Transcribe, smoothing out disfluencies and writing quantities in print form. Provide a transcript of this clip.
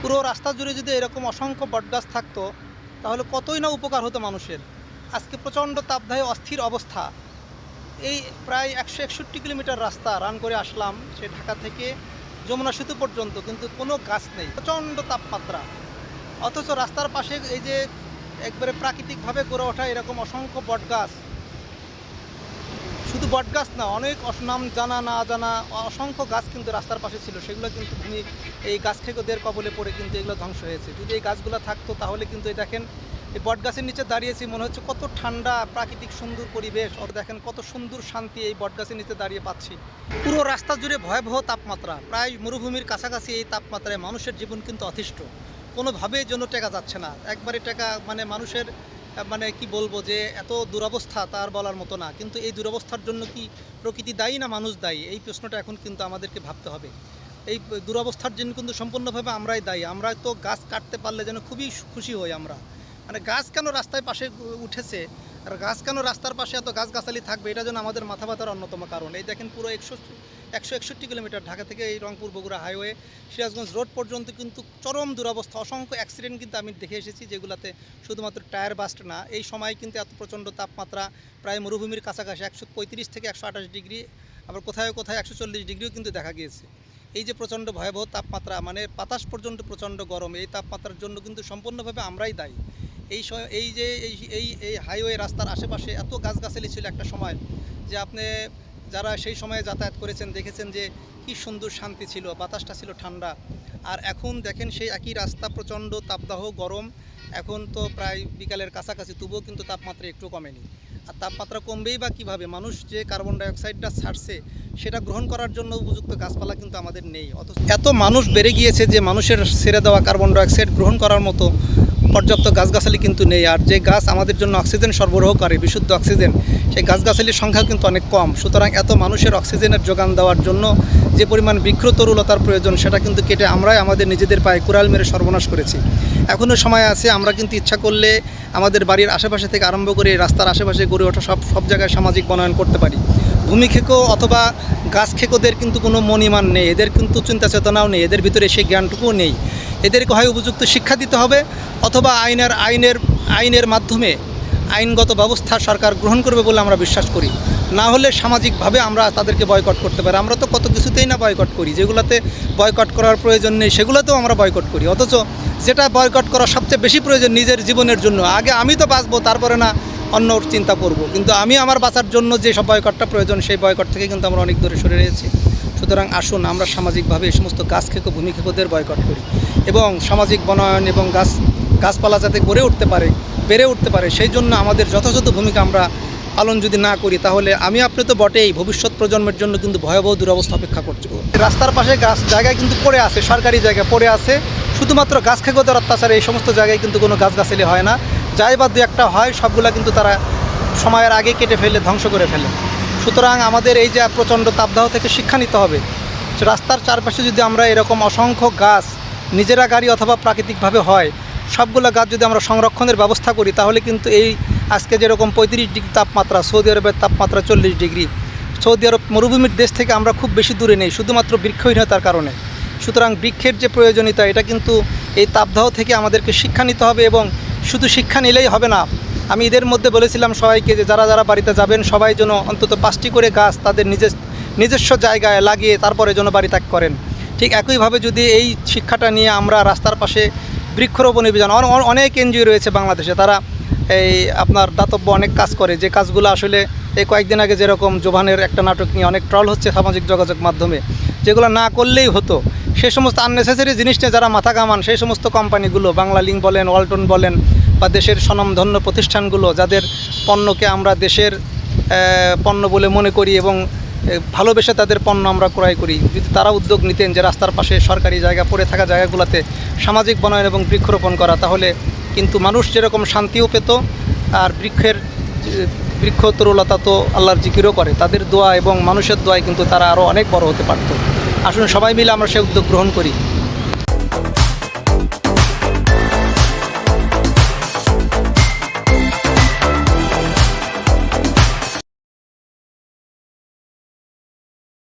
পুরো রাস্তা জুড়ে যদি এরকম অসংখ্য বটগাছ থাকতো তাহলে কতই না উপকার হতো মানুষের। আজকে প্রচণ্ড তাপদাহে অস্থির অবস্থা। এই প্রায় 161 কিলোমিটার রাস্তা রান করে আসলাম, সে ঢাকা থেকে যমুনা সেতু পর্যন্ত, কিন্তু কোনো গাছ নেই, প্রচণ্ড তাপমাত্রা। অথচ রাস্তার পাশে এই যে একবারে প্রাকৃতিকভাবে গড়ে ওঠা এরকম অসংখ্য বটগাছ, শুধু বটগাছ না, অনেক নাম জানা না জানা অসংখ্য গাছ কিন্তু রাস্তার পাশে ছিল, সেগুলো কিন্তু এই গাছ খেকোদের কবলে পড়ে কিন্তু এগুলো ধ্বংস হয়েছে। যদি এই গাছগুলো থাকতো তাহলে কিন্তু এই দেখেন, এই বটগাছের নিচে দাঁড়িয়েছি, মনে হচ্ছে কত ঠান্ডা প্রাকৃতিক সুন্দর পরিবেশ। দেখেন কত সুন্দর শান্তি এই বটগাছের নিচে দাঁড়িয়ে পাচ্ছি। পুরো রাস্তা জুড়ে ভয়াবহ তাপমাত্রা, প্রায় মরুভূমির কাছাকাছি। এই তাপমাত্রায় মানুষের জীবন কিন্তু অতিষ্ঠ, কোনোভাবেই জন্য টেকা যাচ্ছে না, একবারে টেকা মানে মানুষের মানে কি বলবো, যে এত দুরবস্থা তার বলার মতো না। কিন্তু এই দুরবস্থার জন্য কি প্রকৃতি দায়ী না মানুষ দায়ী, এই প্রশ্নটা এখন কিন্তু আমাদেরকে ভাবতে হবে। এই দুরবস্থার জন্য কিন্তু সম্পূর্ণভাবে আমরাই দায়ী। আমরা তো গাছ কাটতে পারলে যেন খুবই খুশি হই আমরা, মানে গাছ কেন রাস্তায় পাশে উঠেছে আর গাছ কেন রাস্তার পাশে এত গাছগাছালি থাকবে, এটা যেন আমাদের মাথা ব্যথার অন্যতম কারণ। এই দেখেন পুরো 161 কিলোমিটার ঢাকা থেকে এই রংপুর বগুড়া হাইওয়ে সিরাজগঞ্জ রোড পর্যন্ত কিন্তু চরম দুরবস্থা। অসংখ্য অ্যাক্সিডেন্ট কিন্তু আমি দেখে এসেছি, যেগুলোতে শুধুমাত্র টায়ার বাস্ট না, এই সময় কিন্তু এত প্রচণ্ড তাপমাত্রা, প্রায় মরুভূমির কাছাকাছি 135 থেকে 128 ডিগ্রি, আবার কোথায় কোথায় 140 ডিগ্রিও কিন্তু দেখা গিয়েছে। এই যে প্রচণ্ড ভয়াবহ তাপমাত্রা, মানে বাতাস পর্যন্ত প্রচণ্ড গরম, এই তাপমাত্রার জন্য কিন্তু সম্পূর্ণভাবে আমরাই দায়ী। এই যে এই হাইওয়ে রাস্তার আশেপাশে এত গাছগাছালি ছিল একটা সময়, যে আপনি যারা সেই সময়ে যাতায়াত করেছেন দেখেছেন যে কি সুন্দর শান্তি ছিল, বাতাসটা ছিল ঠান্ডা। আর এখন দেখেন সেই একই রাস্তা, প্রচণ্ড তাপদাহ গরম। এখন তো প্রায় বিকালের কাছাকাছি, তবুও কিন্তু তাপমাত্রা একটু কমেনি। আর তাপমাত্রা কমবেই বা কীভাবে? মানুষ যে কার্বন ডাইঅক্সাইডটা ছাড়ছে সেটা গ্রহণ করার জন্য উপযুক্ত গাছপালা কিন্তু আমাদের নেই। অথচ এত মানুষ বেড়ে গিয়েছে যে মানুষের ছেড়ে দেওয়া কার্বন ডাইঅক্সাইড গ্রহণ করার মতো পর্যাপ্ত গাছগাছালি কিন্তু নেই। আর যে গাছ আমাদের জন্য অক্সিজেন সরবরাহ করে, বিশুদ্ধ অক্সিজেন, সেই গাছগাছালির সংখ্যা কিন্তু অনেক কম। সুতরাং এত মানুষের অক্সিজেনের যোগান দেওয়ার জন্য যে পরিমাণ বৃক্ষতরুলতার প্রয়োজন, সেটা কিন্তু কেটে আমরাই আমাদের নিজেদের পায়ে কুড়াল মেরে সর্বনাশ করেছি। এখনও সময় আছে, আমরা কিন্তু ইচ্ছা করলে আমাদের বাড়ির আশেপাশে থেকে আরম্ভ করে রাস্তার আশেপাশে গড়ে ওঠা সব জায়গায় সামাজিক বনায়ন করতে পারি। ভূমি খেকো অথবা গাছ খেকোদের কিন্তু কোনো মনিমান নেই, এদের কিন্তু চিন্তা চেতনাও নেই, এদের ভিতরে সেই জ্ঞানটুকুও নেই। এদেরকে হয় উপযুক্ত শিক্ষা দিতে হবে, অথবা আইনের মাধ্যমে আইনগত ব্যবস্থা সরকার গ্রহণ করবে বলে আমরা বিশ্বাস করি। না হলে সামাজিকভাবে আমরা তাদেরকে বয়কট করতে পারি। আমরা তো কত কিছুতেই না বয়কট করি, যেগুলোতে বয়কট করার প্রয়োজন নেই সেগুলোতেও আমরা বয়কট করি। অথচ যেটা বয়কট করা সবচেয়ে বেশি প্রয়োজন নিজের জীবনের জন্য, আগে আমি তো বাঁচবো, তারপরে না অন্য চিন্তা করব। কিন্তু আমি আমার বাঁচার জন্য যে সব বয়কটটা প্রয়োজন, সেই বয়কট থেকে কিন্তু আমরা অনেক দূরে সরে রয়েছি। সুতরাং আসুন আমরা সামাজিকভাবে এই সমস্ত গাছ খেকো ভূমি খেকোদের বয়কট করি, এবং সামাজিক বনায়ন এবং গাছপালা যাতে বেড়ে উঠতে পারে সেই জন্য আমাদের যথাযথ ভূমিকা আমরা পালন যদি না করি, তাহলে আমি আপনি তো বটেই, ভবিষ্যৎ প্রজন্মের জন্য কিন্তু ভয়াবহ দুরবস্থা অপেক্ষা করছে। রাস্তার পাশে গাছ জায়গায় কিন্তু পড়ে আছে, সরকারি জায়গায় পড়ে আছে, শুধুমাত্র গাছ খেকোদের অত্যাচারে এই সমস্ত জায়গায় কিন্তু কোনো গাছগাছালি হয় না। যাই বা দু একটা হয়, সবগুলা কিন্তু তারা সময়ের আগে কেটে ফেলে, ধ্বংস করে ফেলে। সুতরাং আমাদের এই যে প্রচণ্ড তাপদাহ থেকে শিক্ষা নিতে হবে। রাস্তার চারপাশে যদি আমরা এরকম অসংখ্য গাছ নিজেরা গাড়ি অথবা প্রাকৃতিকভাবে হয়, সবগুলো গাছ যদি আমরা সংরক্ষণের ব্যবস্থা করি, তাহলে কিন্তু এই আজকে যেরকম 35 ডিগ্রি তাপমাত্রা, সৌদি আরবের তাপমাত্রা 40 ডিগ্রি, সৌদি আরব মরুভূমির দেশ থেকে আমরা খুব বেশি দূরে নেই, শুধুমাত্র বৃক্ষহীনতার কারণে। সুতরাং বৃক্ষের যে প্রয়োজনীয়তা, এটা কিন্তু এই তাপদাহ থেকে আমাদেরকে শিক্ষা নিতে হবে। এবং শুধু শিক্ষা নিলেই হবে না, আমি এদের মধ্যে বলেছিলাম সবাইকে যে যারা বাড়িতে যাবেন সবাই যেন অন্তত 5টি করে গাছ তাদের নিজস্ব জায়গায় লাগিয়ে তারপরে যেন বাড়ি ত্যাগ করেন। ঠিক একইভাবে যদি এই শিক্ষাটা নিয়ে আমরা রাস্তার পাশে বৃক্ষরোপণ অভিযান, অনেক এনজিও রয়েছে বাংলাদেশে, তারা এই আপনার দাতব্য অনেক কাজ করে, যে কাজগুলো আসলে এই কয়েকদিন আগে যেরকম জোভানের একটা নাটক নিয়ে অনেক ট্রল হচ্ছে সামাজিক যোগাযোগ মাধ্যমে, যেগুলো না করলেই হতো, সে সমস্ত আননেসেসারি জিনিস নিয়ে যারা মাথা কামান, সেই সমস্ত কোম্পানিগুলো, বাংলা লিঙ্ক বলেন, ওয়ালটন বলেন, বা দেশের স্বনামধন্য প্রতিষ্ঠানগুলো, যাদের পণ্যকে আমরা দেশের পণ্য বলে মনে করি এবং ভালোবেসে তাদের পণ্য আমরা ক্রয় করি, যদি তারা উদ্যোগ নিতেন যে রাস্তার পাশে সরকারি জায়গা পড়ে থাকা জায়গাগুলোতে সামাজিক বনায়ন এবং বৃক্ষরোপণ করা, তাহলে কিন্তু মানুষ যেরকম শান্তিও পেত, আর বৃক্ষতরুলতা তো আল্লাহর জিকিরও করে, তাদের দোয়া এবং মানুষের দোয়ায় কিন্তু তারা আরও অনেক বড় হতে পারত। আসুন সবাই মিলে আমরা সে উদ্যোগ গ্রহণ করি।